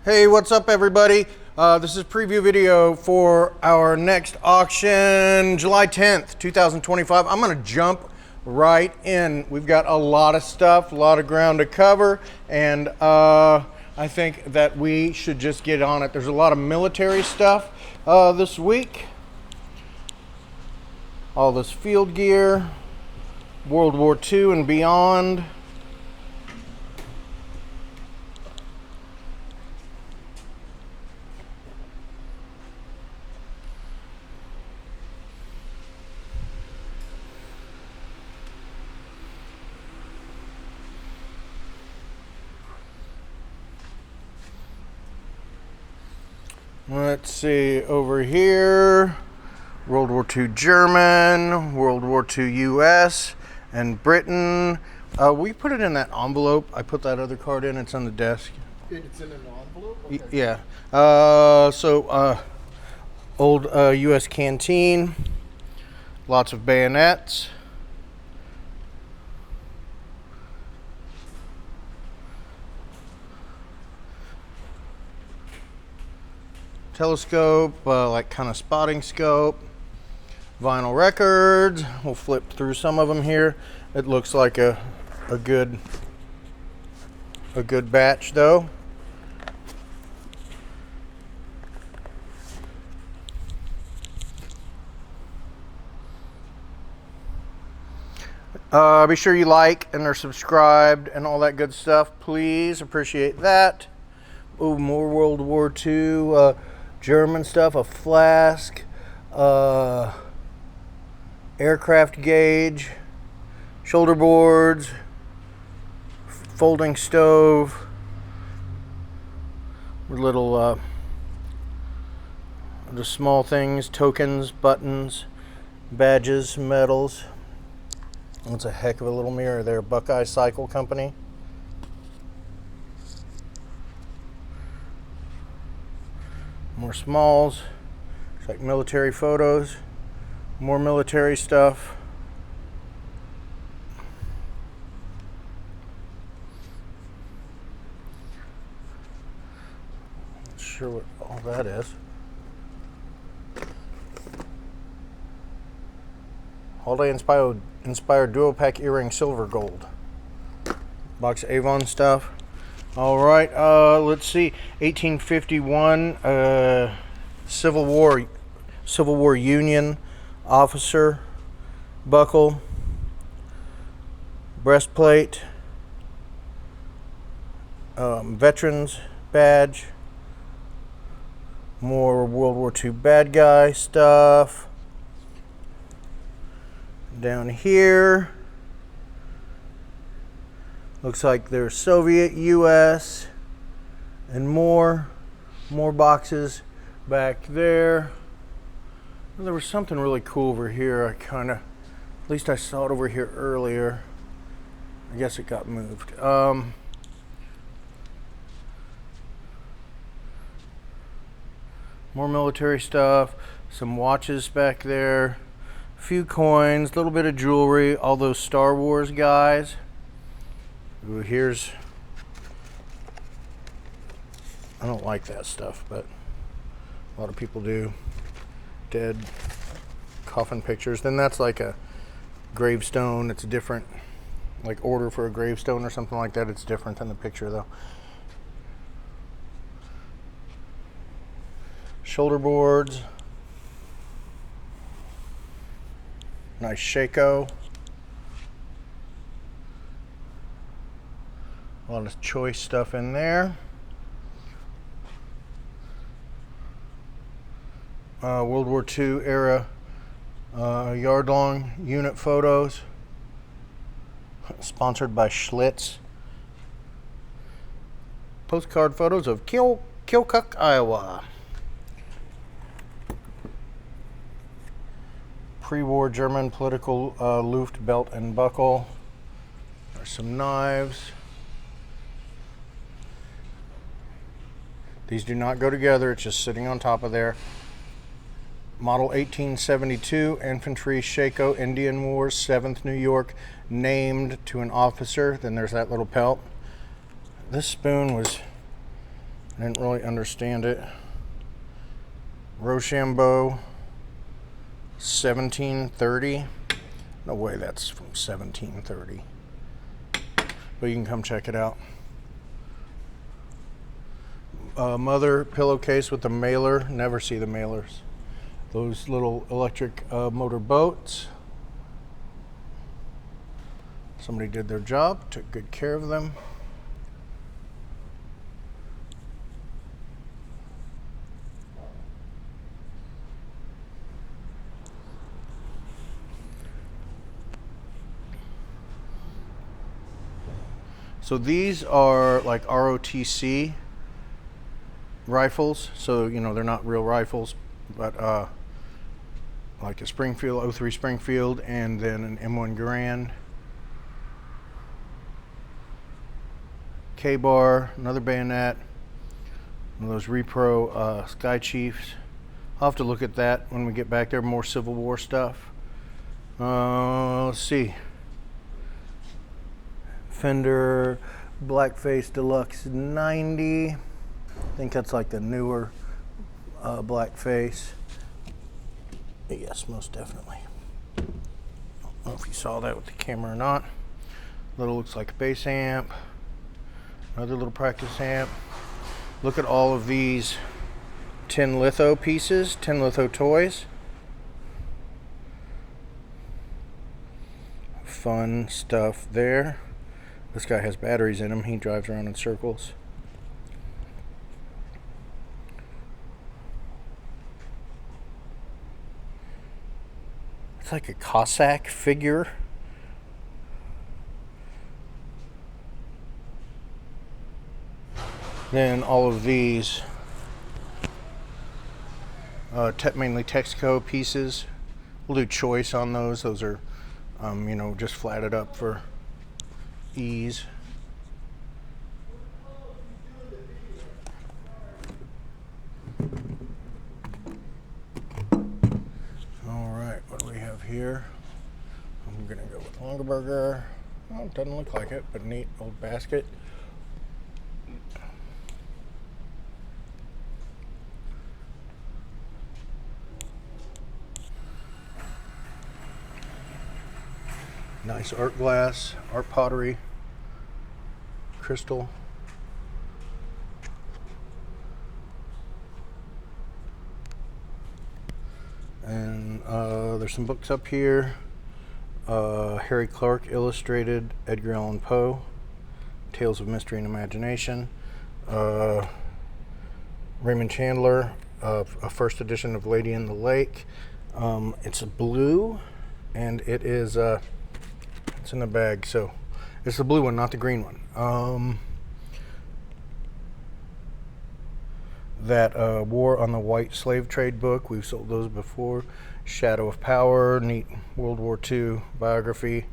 Hey, what's up everybody? This is a preview video for our next auction, July 10th, 2025. I'm gonna jump right in. We've got a lot of stuff, a lot of ground to cover, and I think that we should just get on it. There's a lot of military stuff this week. All this field gear, World War II and beyond. Let's see, over here, World War II German, World War II US, and Britain. We put it in that envelope. I put that other card in, it's on the desk. It's in an envelope? Okay. Yeah. Old US canteen, lots of bayonets. Telescope, like kind of spotting scope, vinyl records. We'll flip through some of them here. It looks like a good batch though. Be sure you like and are subscribed and all that good stuff, please. Appreciate that. Oh, more World War II. German stuff, a flask, aircraft gauge, shoulder boards, folding stove, little the small things, tokens, buttons, badges, medals. That's a heck of a little mirror there. Buckeye Cycle Company. More smalls, it's like military photos, more military stuff. Not sure what all that is. Holiday inspired dual pack earring, silver gold. Box of Avon stuff. All right, let's see. 1851 Civil War Union officer buckle, breastplate, veterans badge, more World War II bad guy stuff. Down here, looks like there's Soviet, US, and more boxes back there. Well, there was something really cool over here. At least I saw it over here earlier. I guess it got moved. More military stuff, some watches back there, a few coins, a little bit of jewelry, all those Star Wars guys. Ooh, here's, I don't like that stuff, but a lot of people do. Dead coffin pictures. Then that's like a gravestone. It's different, like order for a gravestone or something like that. It's different than the picture though. Shoulder boards. Nice Shako. A lot of choice stuff in there. World War II era yard-long unit photos. Sponsored by Schlitz. Postcard photos of Keokuk, Iowa. Pre-war German political Luft belt and buckle. There's some knives. These do not go together, it's just sitting on top of there. Model 1872 Infantry Shako Indian Wars, 7th New York, named to an officer. Then there's that little pelt. This spoon was Didn't really understand it. Rochambeau, 1730. No way that's from 1730. But you can come check it out. Mother pillowcase with the mailer. Never see the mailers. Those little electric motor boats. Somebody did their job, took good care of them. So these are like ROTC rifles. So, you know, they're not real rifles, but like a Springfield, 03 Springfield, and then an M1 Garand. K-bar, another bayonet, one of those Repro Sky Chiefs. I'll have to look at that when we get back there, more Civil War stuff. Let's see. Fender Blackface Deluxe 90. I think that's like the newer Blackface. Yes, most definitely. I don't know if you saw that with the camera or not. Little looks like a bass amp. Another little practice amp. Look at all of these tin litho pieces, tin litho toys. Fun stuff there. This guy has batteries in him. He drives around in circles. It's like a Cossack figure. Then all of these mainly Texaco pieces. We'll do choice on those. Those are, you know, just flatted up for ease. All right, what do we have here? I'm gonna go with Longaberger. Oh, it doesn't look like it, but neat old basket. Nice art glass, art pottery, crystal. And there's some books up here. Harry Clark illustrated, Edgar Allan Poe, Tales of Mystery and Imagination. Raymond Chandler, a first edition of Lady in the Lake. It's a blue, and it is it's in the bag, so it's the blue one, not the green one. That War on the White Slave Trade book, we've sold those before. Shadow of Power, neat World War II biography.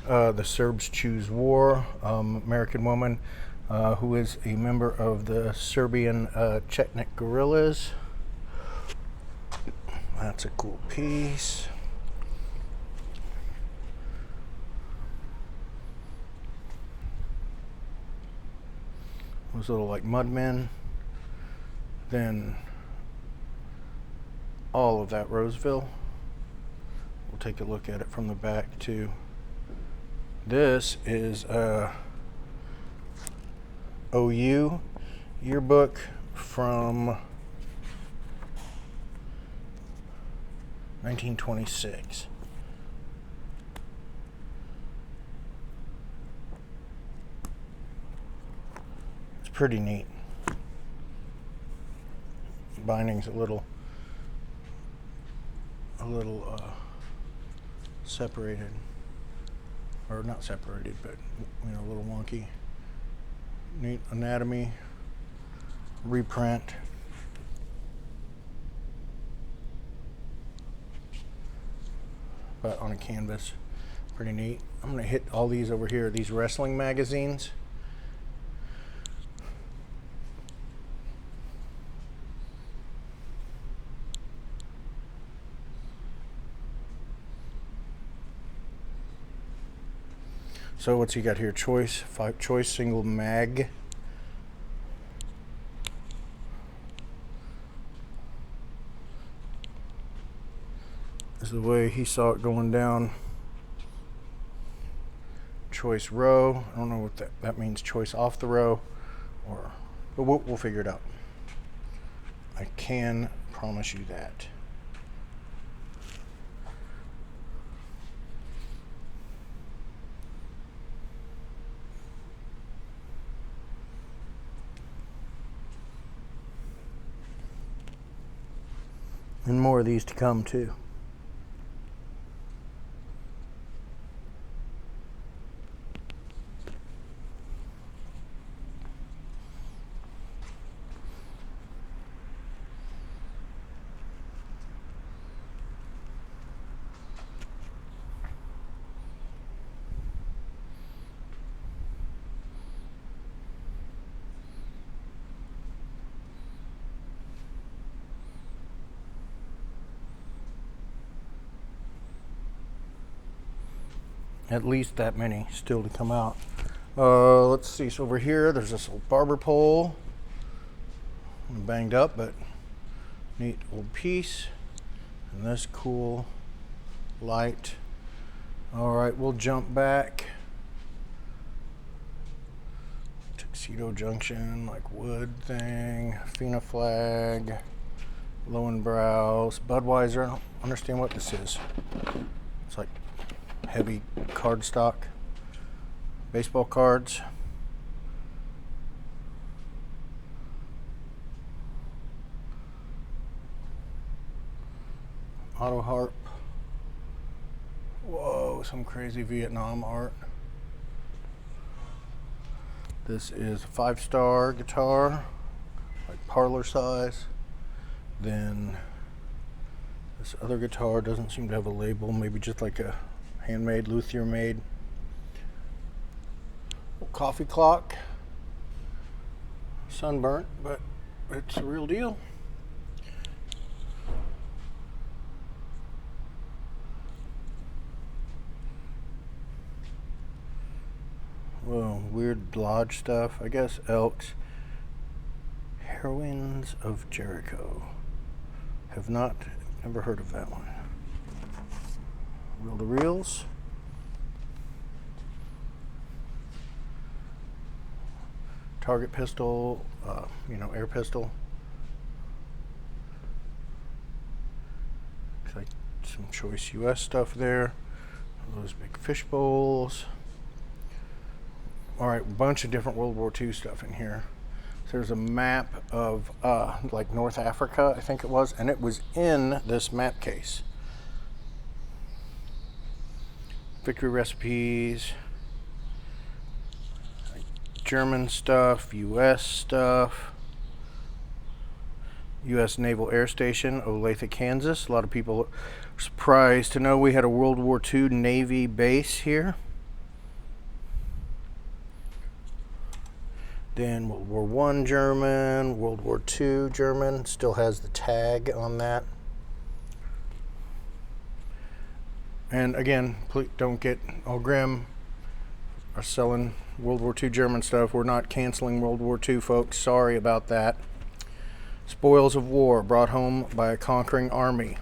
The Serbs Choose War, American woman who is a member of the Serbian Chetnik guerrillas. That's a cool piece. Those little like mudmen. Then all of that Roseville. We'll take a look at it from the back too. This is a OU yearbook from 1926. It's pretty neat. Binding's a little separated, or not separated, but you know, a little wonky. Neat anatomy, reprint. But on a canvas, pretty neat. I'm gonna hit all these over here, these wrestling magazines. So what's he got here? Choice single mag. is the way he saw it going down. Choice row. I don't know what that means. Choice off the row, but we'll figure it out. I can promise you that. And more of these to come too. At least that many still to come out. Let's see, so over here there's this old barber pole. Banged up, but neat old piece. And this cool light. All right, we'll jump back. Tuxedo Junction, like wood thing, Fina flag, Lowenbrows, Budweiser. I don't understand what this is. It's like heavy cardstock, baseball cards. Auto harp. Whoa, some crazy Vietnam art. This is a 5-star guitar, like parlor size. Then this other guitar doesn't seem to have a label, maybe just like a handmade, luthier made. Coffee clock. Sunburnt, but it's a real deal. Whoa, weird lodge stuff. I guess Elks. Heroines of Jericho. Never heard of that one. Reel to reels. Target pistol, air pistol. Looks like some choice US stuff there. Those big fish bowls. All right, a bunch of different World War II stuff in here. So there's a map of like North Africa, I think it was, and it was in this map case. Victory recipes, German stuff, US stuff, US Naval Air Station, Olathe, Kansas. A lot of people are surprised to know we had a World War II Navy base here. Then World War I German, World War II German, still has the tag on that. And again, please don't get all grim. Are selling World War II German stuff. We're not canceling World War II, folks. Sorry about that. Spoils of war brought home by a conquering army.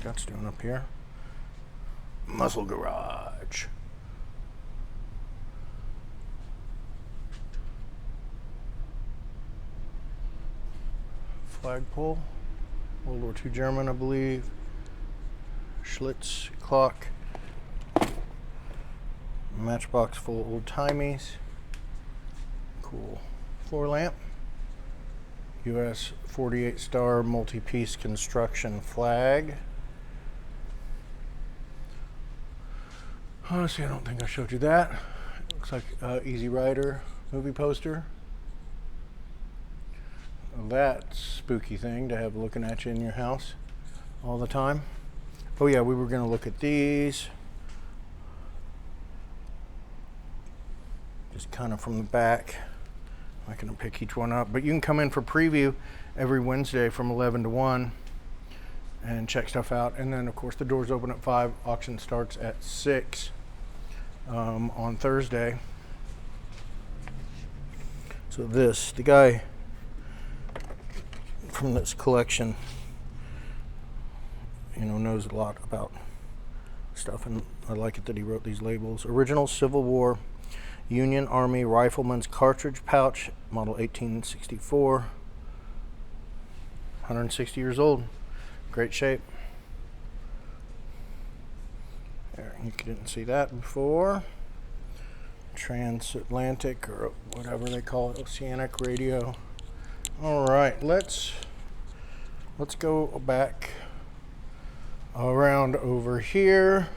What's doing up here? Muscle Garage. Flagpole. World War II German, I believe. Schlitz clock. Matchbox full of old timies. Cool. Floor lamp. US 48-star multi-piece construction flag. Honestly, I don't think I showed you that. Looks like Easy Rider movie poster. That spooky thing to have looking at you in your house all the time. Oh yeah, we were going to look at these. Just kind of from the back. I'm not going to pick each one up, but you can come in for preview every Wednesday from 11 to 1 and check stuff out. And then of course the doors open at 5, auction starts at 6. on Thursday. So the guy from this collection, knows a lot about stuff, and I like it that he wrote these labels. Original Civil War Union Army Rifleman's Cartridge Pouch, model 1864. 160 years old. Great shape. There, you didn't see that before. Transatlantic, or whatever they call it, oceanic radio. All right, let's go back around over here.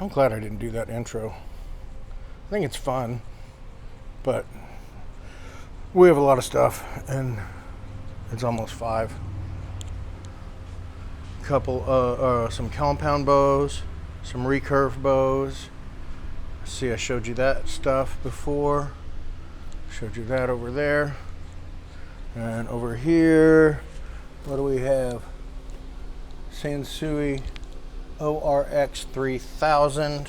I'm glad I didn't do that intro. I think it's fun, but we have a lot of stuff and it's almost 5. Some compound bows, some recurve bows. See, I showed you that stuff before. Showed you that over there. And over here, what do we have? Sansui ORX 3000.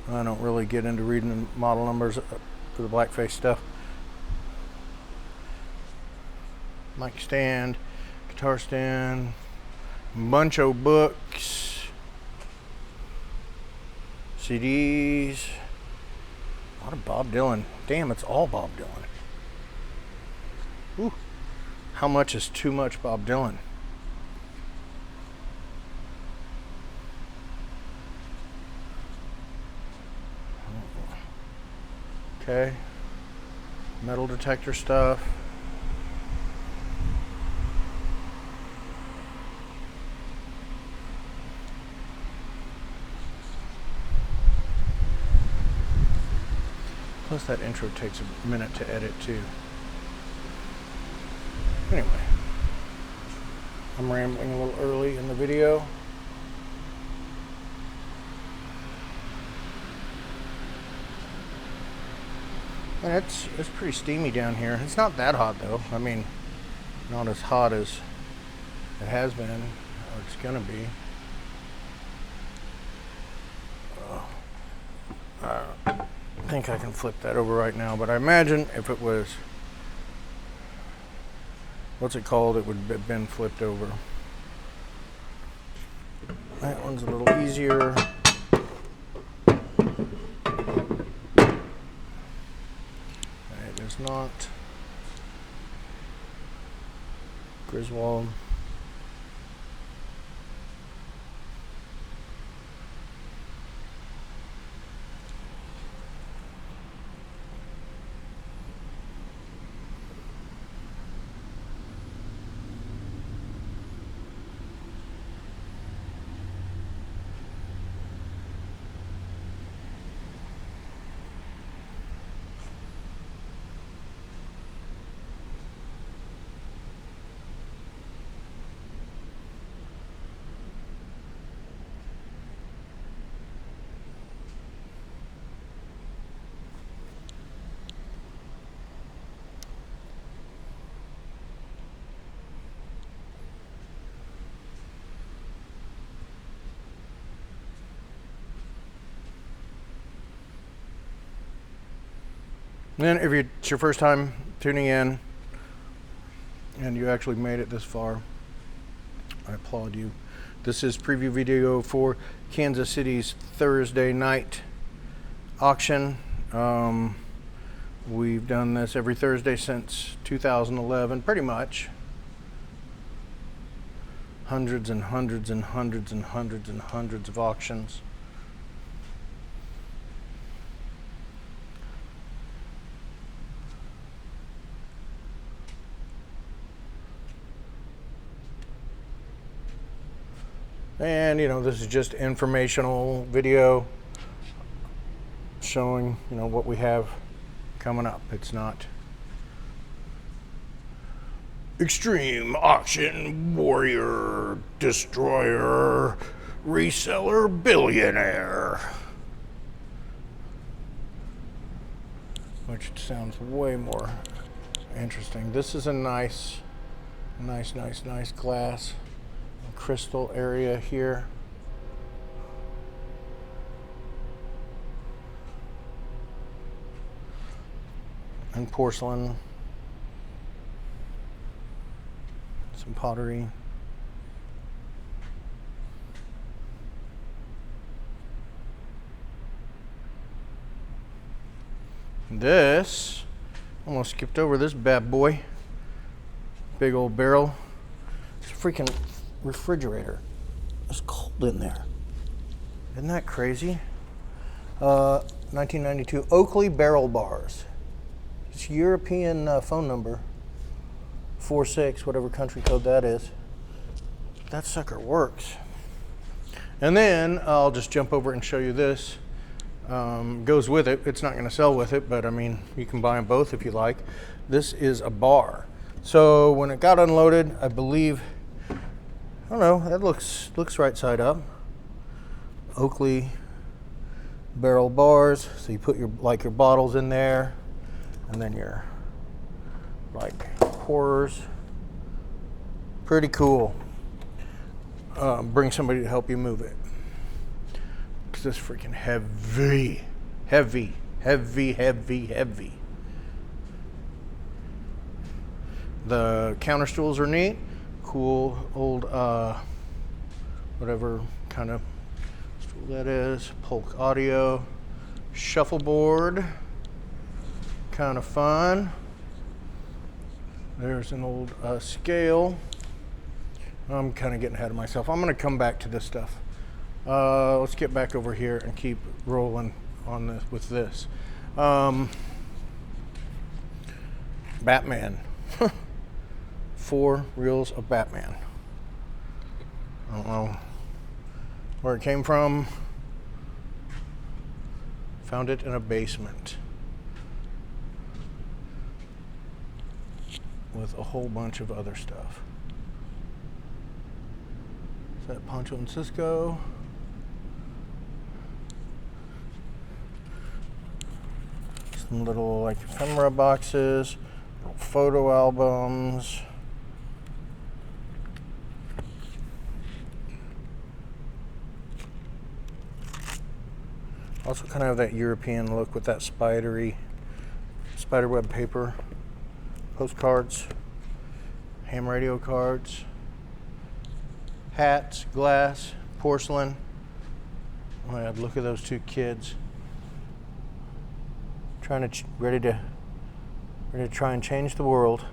I don't really get into reading the model numbers for the blackface stuff. Mic stand, guitar stand, bunch of books, CDs, a lot of Bob Dylan. Damn, it's all Bob Dylan. Ooh, how much is too much Bob Dylan? Okay, metal detector stuff. Plus that intro takes a minute to edit too. Anyway, I'm rambling a little early in the video. And it's pretty steamy down here. It's not that hot though. I mean, not as hot as it has been or it's gonna be. I think I can flip that over right now, but I imagine if it was, what's it called, it would have been flipped over. That one's a little easier. It is not. Griswold. And if it's your first time tuning in and you actually made it this far, I applaud you. This is preview video for Kansas City's Thursday night auction. We've done this every Thursday since 2011, pretty much. Hundreds and hundreds and hundreds and hundreds and hundreds of auctions. And this is just informational video showing what we have coming up. It's not extreme auction warrior destroyer Reseller billionaire. Which sounds way more interesting. This is a nice glass crystal area here. And porcelain. Some pottery. This, almost skipped over this bad boy. Big old barrel. It's a freaking refrigerator. It's cold in there. Isn't that crazy? 1992 Oakley barrel bars. It's European phone number. 46, whatever country code that is. That sucker works. And then I'll just jump over and show you this. Goes with it. It's not going to sell with it, but I mean, you can buy them both if you like. This is a bar. So when it got unloaded, I believe, I don't know, that looks right side up. Oakley barrel bars. So you put your bottles in there, and then your pourers. Pretty cool. Bring somebody to help you move it. Cause it's freaking heavy. The counter stools are neat. Cool old, whatever kind of stool that is. Polk audio. Shuffleboard. Kind of fun. There's an old scale. I'm kind of getting ahead of myself. I'm going to come back to this stuff. Let's get back over here and keep rolling on this with this. Batman. 4 reels of Batman. I don't know where it came from. Found it in a basement with a whole bunch of other stuff. Is that Pancho and Cisco? Some little ephemera boxes, little photo albums. Also kind of have that European look with that spiderweb paper. Postcards, ham radio cards, hats, glass, porcelain. Oh my God, look at those 2 kids. Ready to try and change the world.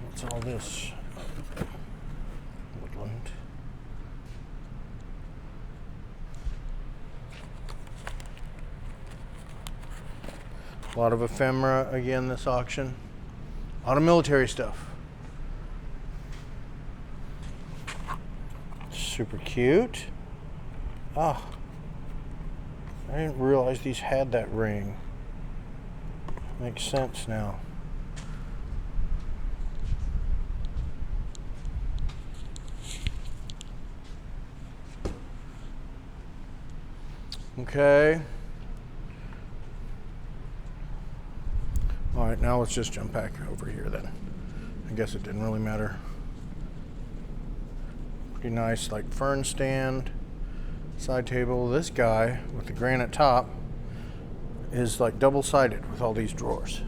What's all this? Woodland. A lot of ephemera again this auction. A lot of military stuff. Super cute. Ah, I didn't realize these had that ring. Makes sense now. Okay. All right, now let's just jump back over here then. I guess it didn't really matter. Pretty nice, fern stand, side table. This guy with the granite top is double-sided with all these drawers.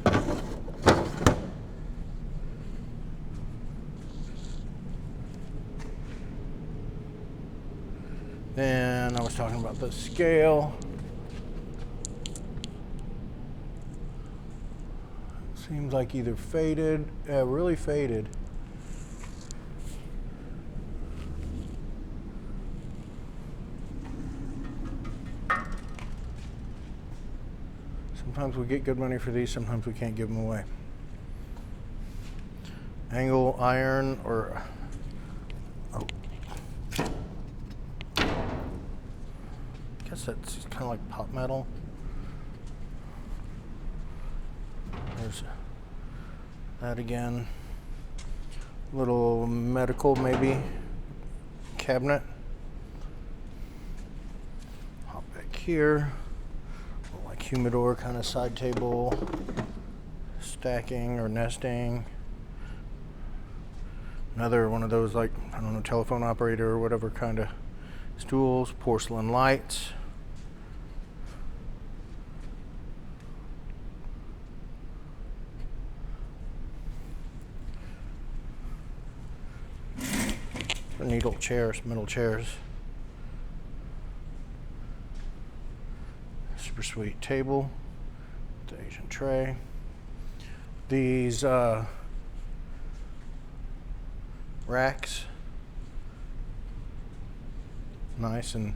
Then I was talking about the scale. Seems like either faded, really faded. Sometimes we get good money for these, sometimes we can't give them away. angle iron or I guess that's kind of like pot metal. There's that again. Little medical maybe cabinet. Hop back here. Like humidor kind of side table. Stacking or nesting. Another one of those, like, I don't know, telephone operator or whatever kind of stools. Porcelain lights. Needle chairs, metal chairs. Super sweet table. The Asian tray. These racks. Nice and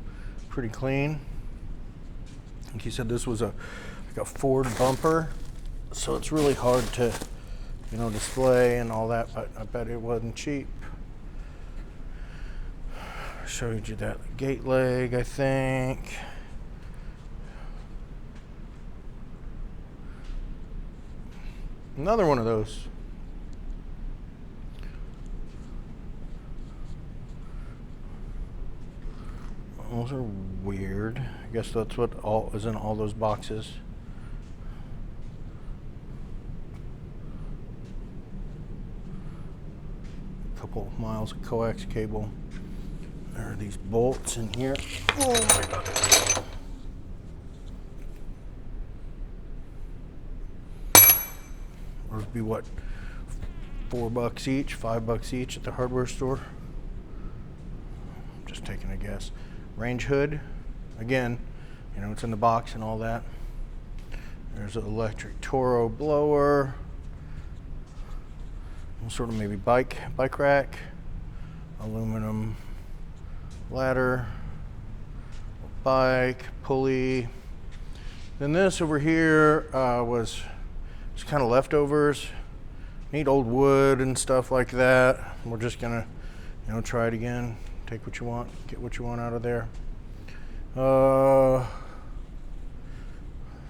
pretty clean. I think he said this was like a Ford bumper, so it's really hard to, you know, display and all that, but I bet it wasn't cheap. Showed you that gate leg, I think. Another one of those. Those are weird. I guess that's what all is in all those boxes. A couple miles of coax cable. There are these bolts in here. Oh my God. Those would be what, $4 each, $5 each at the hardware store. Just taking a guess. Range hood, again, you know, it's in the box and all that. There's an electric Toro blower. Some sort of maybe bike rack. Aluminum ladder, bike, pulley. Then this over here was just kind of leftovers. Neat old wood and stuff like that. We're just gonna, you know, try it again. Take what you want, get what you want out of there.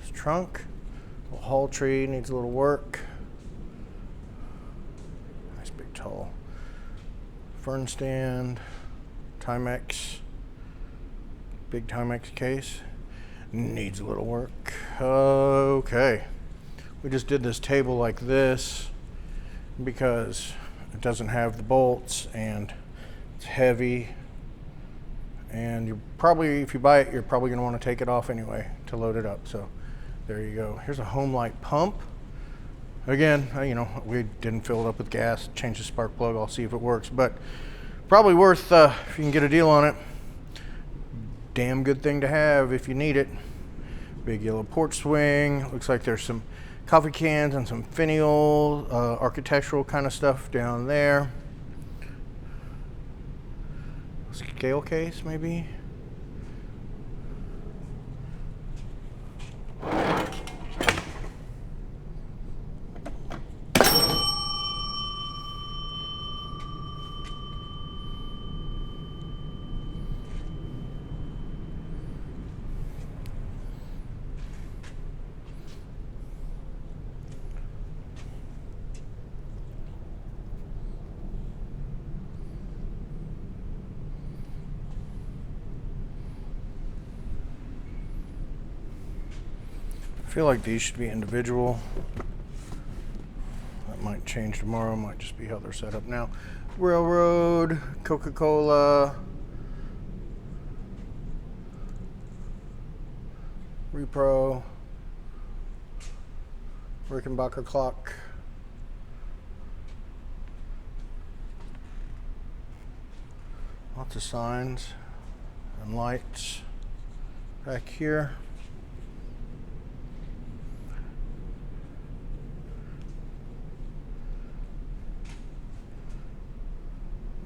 This trunk, a haul tree, needs a little work. Nice big tall fern stand. Timex, big Timex case, needs a little work. Okay, we just did this table like this because it doesn't have the bolts and it's heavy, and you probably, if you buy it, you're probably going to want to take it off anyway to load it up. So there you go. Here's a home light pump. Again, you know, we didn't fill it up with gas. Change the spark plug. I'll see if it works, but probably worth, if you can get a deal on it. Damn good thing to have if you need it. Big yellow porch swing. Looks like there's some coffee cans and some finial, architectural kind of stuff down there. Scale case, maybe. I feel like these should be individual. That might change tomorrow, might just be how they're set up now. Railroad, Coca-Cola, Repro, Rickenbacker clock. Lots of signs and lights back here.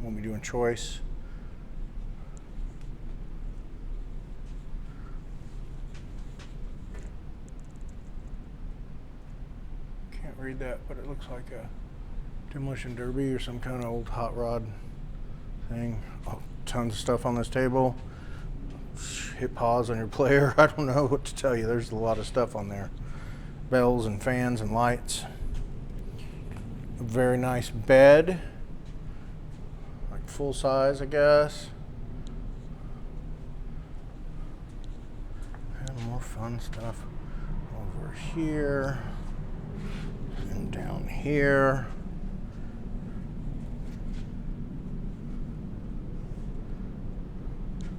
We'll be doing choice. Can't read that, but it looks like a demolition derby or some kind of old hot rod thing. Oh, tons of stuff on this table. Hit pause on your player. I don't know what to tell you. There's a lot of stuff on there. Bells and fans and lights. A very nice bed. Like full size, I guess. And more fun stuff over here and down here.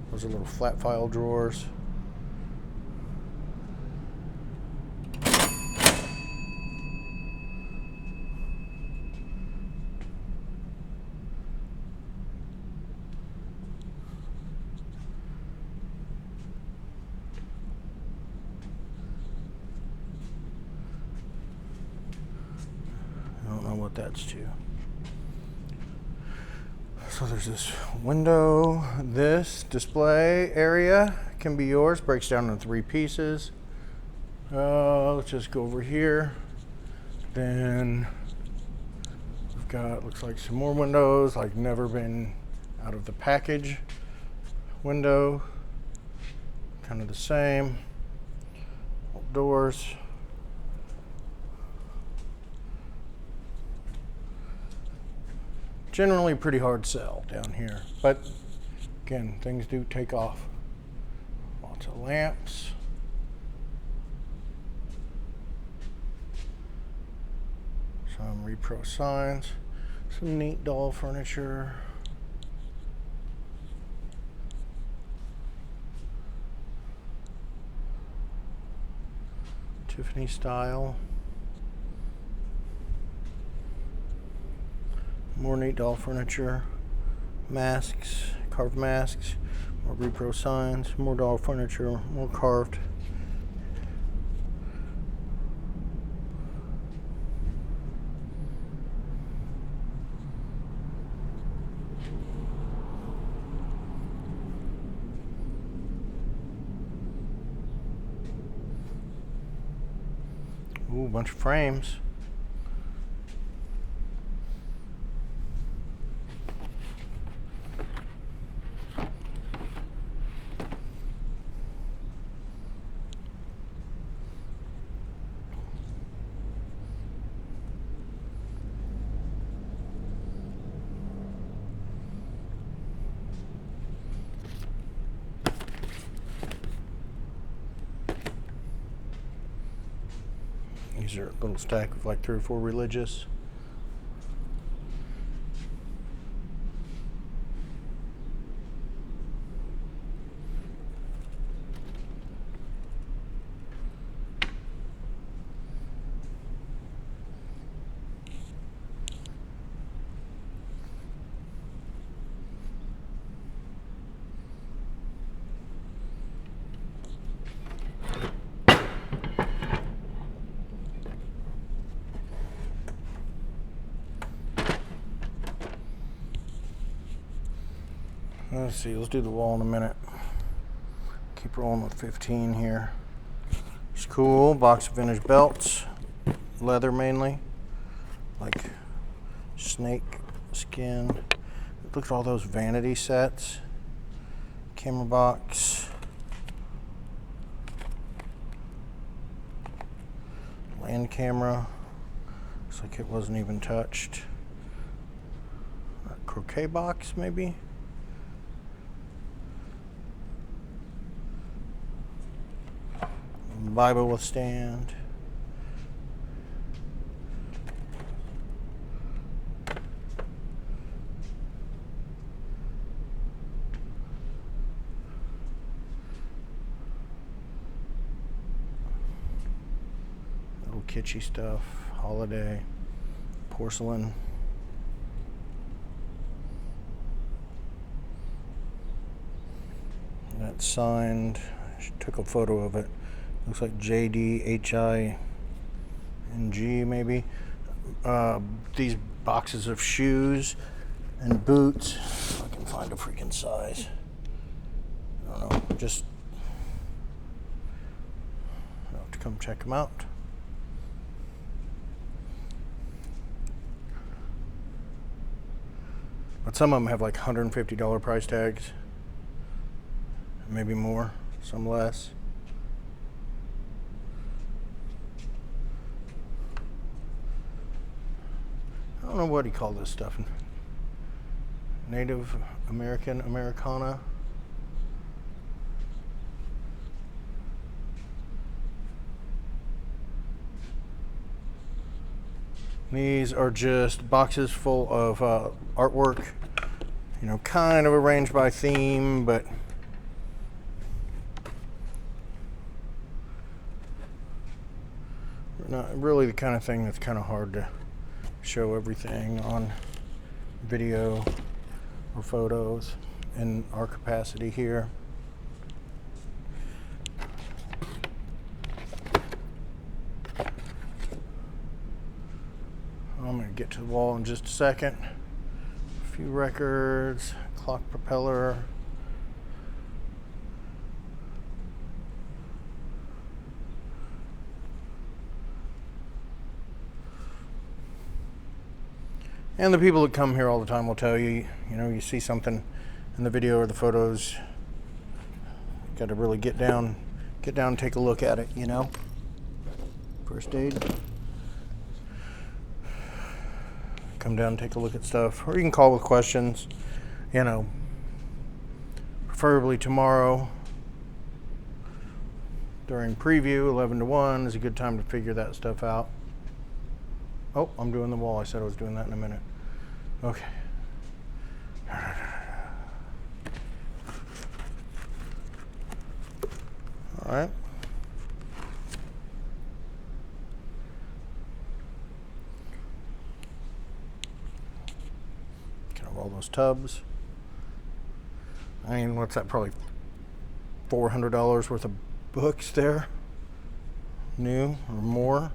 Those are little flat file drawers. I don't know what that's to. So there's this window. This display area can be yours. Breaks down into 3 pieces. Let's just go over here. Then we've got, looks like some more windows, like never been out of the package window. Kind of the same. Doors. Generally pretty hard sell down here, but again, things do take off. Lots of lamps. Some repro signs. Some neat doll furniture. Tiffany style. More neat doll furniture, masks, carved masks, more repro signs, more doll furniture, more carved. Ooh, a bunch of frames. These are a little stack of like 3 or 4 religious. Let's see, let's do the wall in a minute. Keep rolling with 15 here. It's cool. Box of vintage belts, leather mainly, like snake skin. Look at all those vanity sets. Camera box. Land camera. Looks like it wasn't even touched. A croquet box, maybe. Bible with stand. Little kitschy stuff, holiday, porcelain. That's signed. I took a photo of it. Looks like JDHING maybe. These boxes of shoes and boots. If I can find a freaking size. I don't know. Just I'll have to come check them out. But some of them have like $150 price tags, maybe more, some less. I don't know what he called this stuff. Native American, Americana. These are just boxes full of artwork, you know, kind of arranged by theme, but not really the kind of thing that's kind of hard to show everything on video or photos in our capacity here. I'm going to get to the wall in just a second. A few records, clock propeller. And the people that come here all the time will tell you, you know, you see something in the video or the photos, you got to really get down and take a look at it, you know. First aid. Come down and take a look at stuff, or you can call with questions, you know, preferably tomorrow during preview. 11 to 1 is a good time to figure that stuff out. Oh, I'm doing the wall. I said I was doing that in a minute. Okay. All right. All those tubs. I mean, what's that? Probably $400 worth of books there, new or more.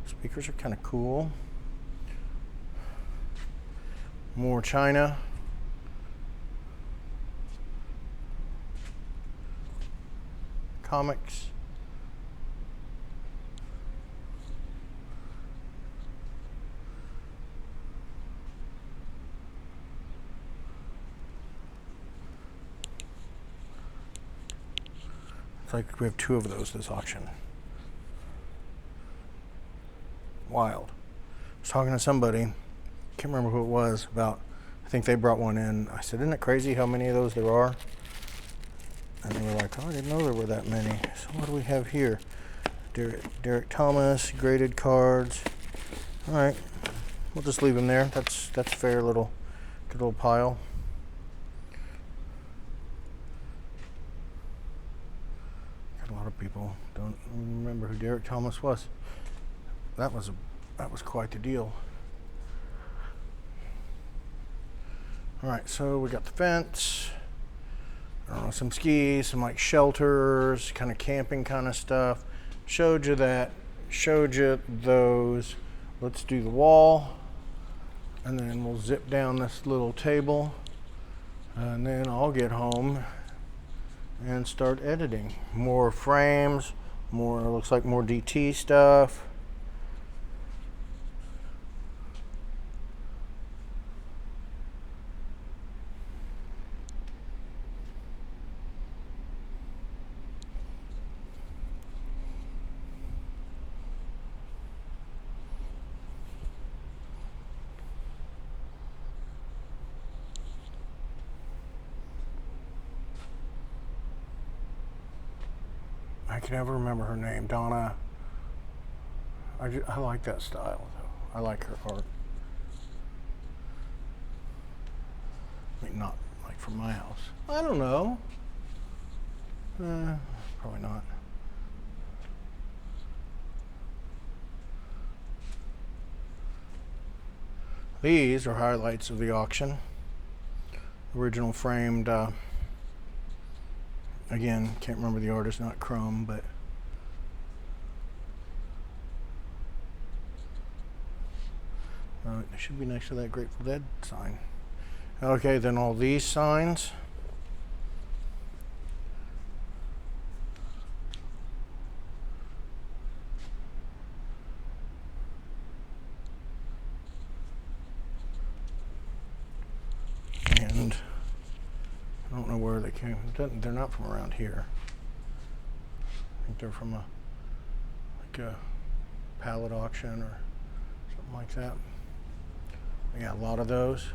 Speakers are kind of cool. More china. Comics. It's like we have 2 of those this auction. Wild. I was talking to somebody, can't remember who it was, about, I think they brought one in. I said, isn't it crazy how many of those there are? And they were like, oh, I didn't know there were that many. So what do we have here? Derek Thomas, graded cards. All right, we'll just leave them there. That's a fair little, good little pile. Got a lot of people don't remember who Derek Thomas was. That was quite the deal. All right, so we got the fence. I don't know, some skis, some like shelters, kind of camping kind of stuff. Showed you that, showed you those. Let's do the wall, and then we'll zip down this little table, and then I'll get home and start editing. More frames, more, looks like more DT stuff. I can never remember her name. Donna. I like that style, though. I like her art. I mean, not like from my house. I don't know. Probably not. These are highlights of the auction. Original framed. Again, can't remember the artist, not Chrome, but it should be next to that Grateful Dead sign. Okay, then all these signs. where they came. They're not from around here. I think they're from a pallet auction or something like that. Yeah, a lot of those.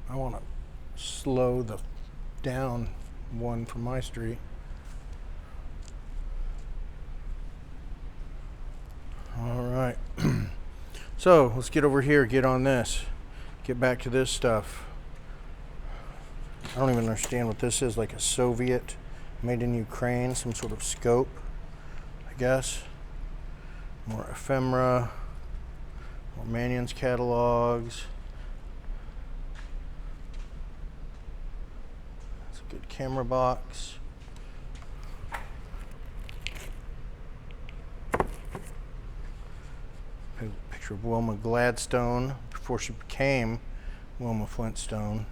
I want to slow down one from my street. All right. So let's get over here, get on this, get back to this stuff. I don't even understand what this is, like a Soviet made in Ukraine, some sort of scope, I guess. More ephemera, more Mannion's catalogs. That's a good camera box. Picture of Wilma Gladstone before she became Wilma Flintstone.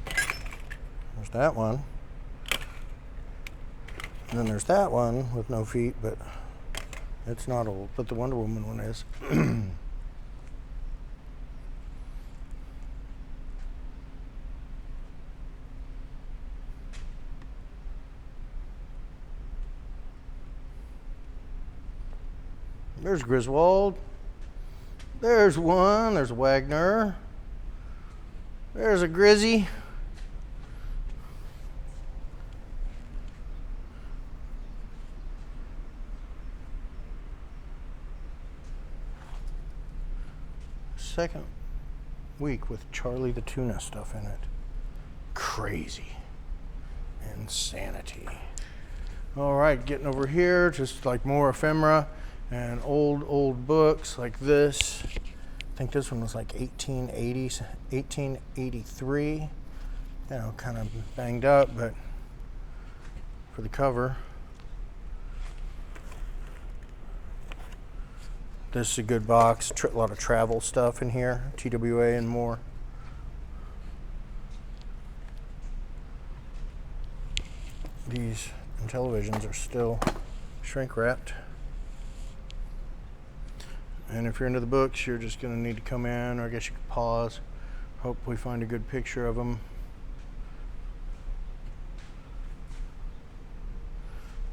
There's that one. And then there's that one with no feet, but it's not old, but the Wonder Woman one is. There's Griswold. There's one. There's Wagner. There's a Grizzy. Second week with Charlie the Tuna stuff in it. Crazy. Insanity. All right, getting over here, just like more ephemera and old books like this. I think this one was like 1883. You know, kind of banged up, but for the cover. This is a good box. A lot of travel stuff in here, TWA and more. These televisions are still shrink wrapped. And if you're into the books, you're just going to need to come in, or I guess you could pause. Hopefully find a good picture of them.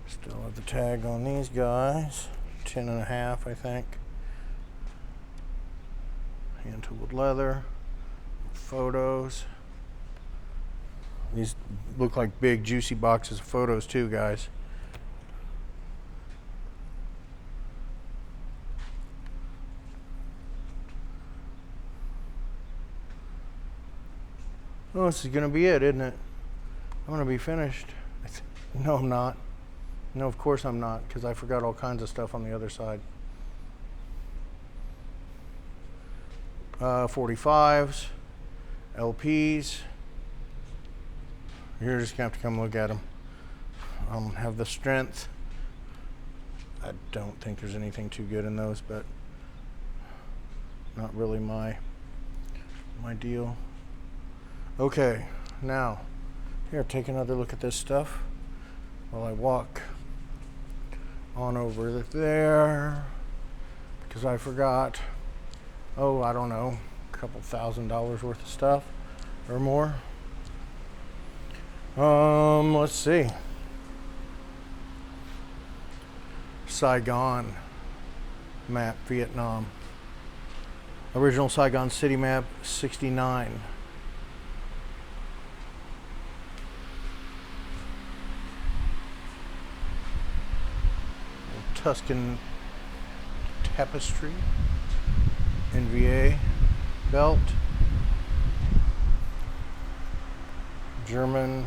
Still have the tag on these guys. 10.5, I think. Hand-tooled leather. Photos. These look like big, juicy boxes of photos too, guys. Oh, this is gonna be it, isn't it? I'm gonna be finished. No, I'm not. No, of course I'm not, because I forgot all kinds of stuff on the other side. 45s, LPs. You're just gonna have to come look at them. I don't have the strength. I don't think there's anything too good in those, but not really my deal. Okay, now, here, take another look at this stuff while I walk on over there, because I forgot, I don't know, a couple $1,000 worth of stuff or more. Let's see. Saigon map, Vietnam. Original Saigon city map, 69. Tuscan tapestry, NVA belt, German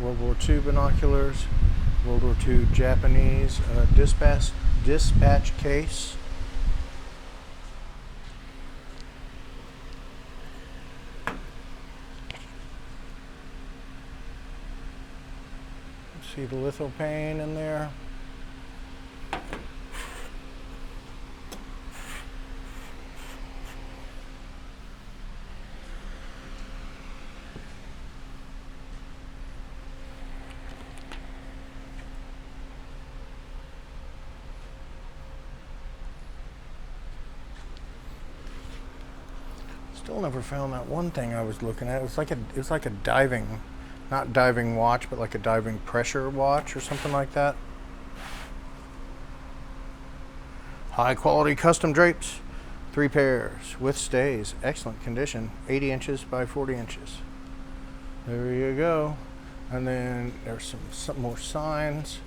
World War II binoculars, World War II Japanese dispatch case, see the lithopane in there. Still never found that one thing I was looking at. It was like a diving, not diving watch, but like a diving pressure watch or something like that. High quality custom drapes, 3 pairs with stays, excellent condition, 80 inches by 40 inches. There you go. And then there's some more signs.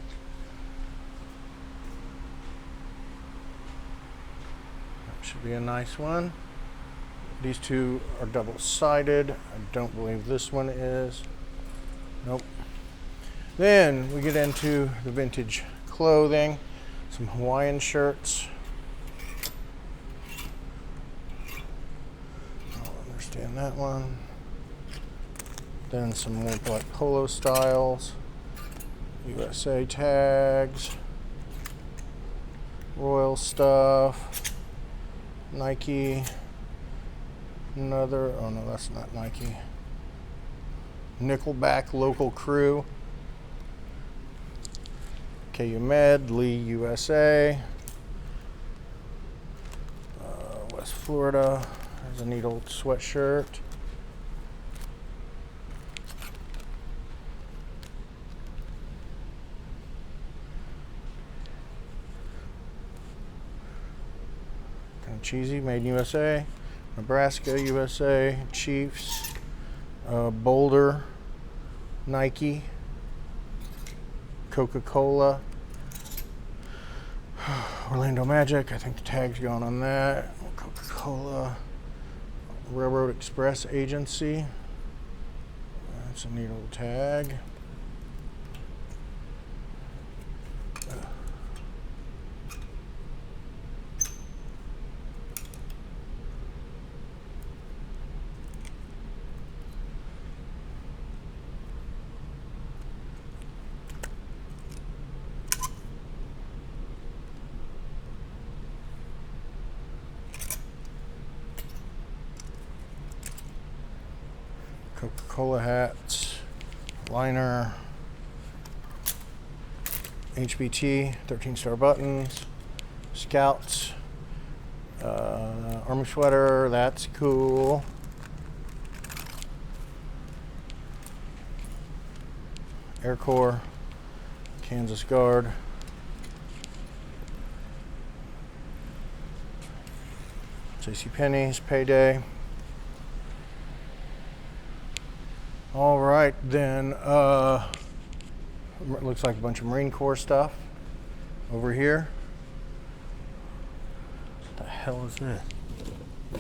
That should be a nice one. These two are double-sided. I don't believe this one is. Nope. Then we get into the vintage clothing, some Hawaiian shirts. I'll understand that one. Then some more black polo styles, USA tags, Royal stuff, Nike, another, oh no, that's not Nike, Nickelback local crew, KU Med, Lee USA, West Florida. There's a neat old sweatshirt. Kind of cheesy, made in USA, Nebraska, USA, Chiefs, Boulder, Nike, Coca-Cola, Orlando Magic, I think the tag's gone on that, Coca-Cola, Railroad Express Agency, that's a neat old tag. Coca-Cola hats, liner, HBT, 13-star buttons, Scouts, army sweater, that's cool. Air Corps, Kansas Guard, JCPenney's Payday. All right, then, it looks like a bunch of Marine Corps stuff over here. What the hell is this?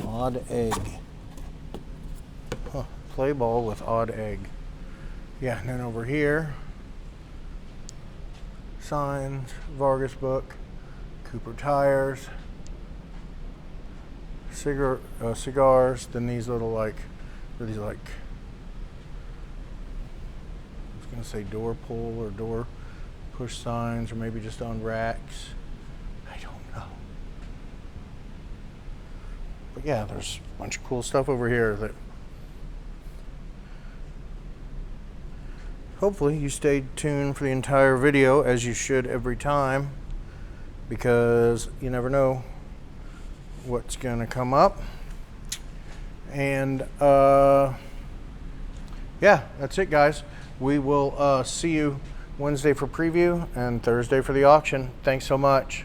Odd egg. Huh, play ball with odd egg. Yeah, and then over here, signs, Vargas book, Cooper tires, cigars, then these little like, are these like, gonna say door pull or door push signs, or maybe just on racks. I don't know. But yeah, there's a bunch of cool stuff over here that hopefully you stayed tuned for the entire video, as you should every time, because you never know what's gonna come up. And yeah, that's it, guys. We will see you Wednesday for preview and Thursday for the auction. Thanks so much.